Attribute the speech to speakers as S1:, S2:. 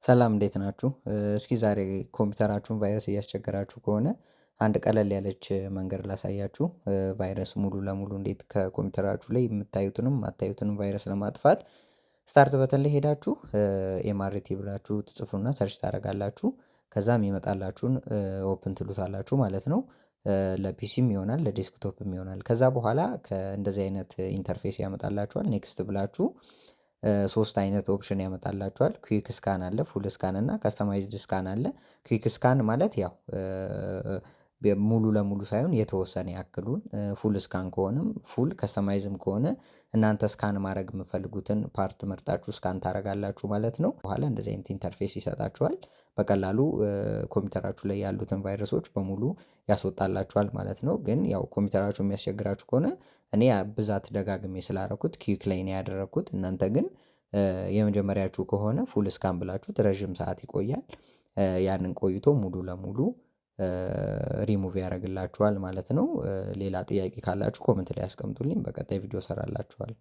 S1: ሰላም እንዴት ናችሁ? እስኪ ዛሬ ኮምፒውተራችሁን ቫይረስ እያስቸገራችሁ ከሆነ አንድ ቀለል ያለች መንገድ ላሳያችሁ። ቫይረስ ሙሉ ለሙሉ እንዴት ከኮምፒውተራችሁ ላይ የምታዩትንም የማታዩትንም ቫይረስ ለማጥፋት ስታርት በተን ላይ ሄዳችሁ ኤምአርቲ ብላችሁ ትጽፉና ሰርች ታደርጋላችሁ። ከዛም ይመጣላችሁን ኦፕን ትሉታላችሁ ማለት ነው። ለፒሲም ይሆናል ለዴስክቶፕም ይሆናል። ከዛ በኋላ ከእንደዚህ አይነት ኢንተርፌስ ያመጣላችኋል። ኔክስት ብላችሁ ሶስት አይነት ኦፕሽን ያመጣላችኋል። ኩዊክ ስካን አለ፣ ፉል ስካን እና ከስተማይዝድ ስካን አለ። ኩዊክ ስካን ማለት ያው ሙሉ ለሙሉ ሳይሆን የተወሰነ ያክሉን፣ ፉል ስካን ከሆነም ፉል፣ ከስተማይዝም ከሆነ እናንተ ስካን ማድረግ የምፈልጉትን ፓርት መርጣችሁ ስካን ታደርጋላችሁ ማለት ነው። በኋላ እንደዚህ አይነት ኢንተርፌስ ይሰጣችኋል። በቀላሉ ኮምፒውተራችሁ ላይ ያሉትን ቫይረሶች በሙሉ ያስወጣላችኋል ማለት ነው። ግን ያው ኮምፒውተራችሁ የሚያስቸግራችሁ ከሆነ እኔ ብዛት ደጋግሜ ስላደረኩት ኪዊክ ላይ ነው ያደረኩት። እናንተ ግን የመጀመሪያችሁ ከሆነ ፉል ስካን ብላችሁት ረዥም ሰዓት ይቆያል። ያንን ቆይቶ ሙሉ ለሙሉ ሪሙቭ ያደርግላችኋል ማለት ነው። ሌላ ጥያቄ ካላችሁ ኮመንት ላይ አስቀምጡልኝ። በቀጣይ ቪዲዮ እሰራላችኋለሁ።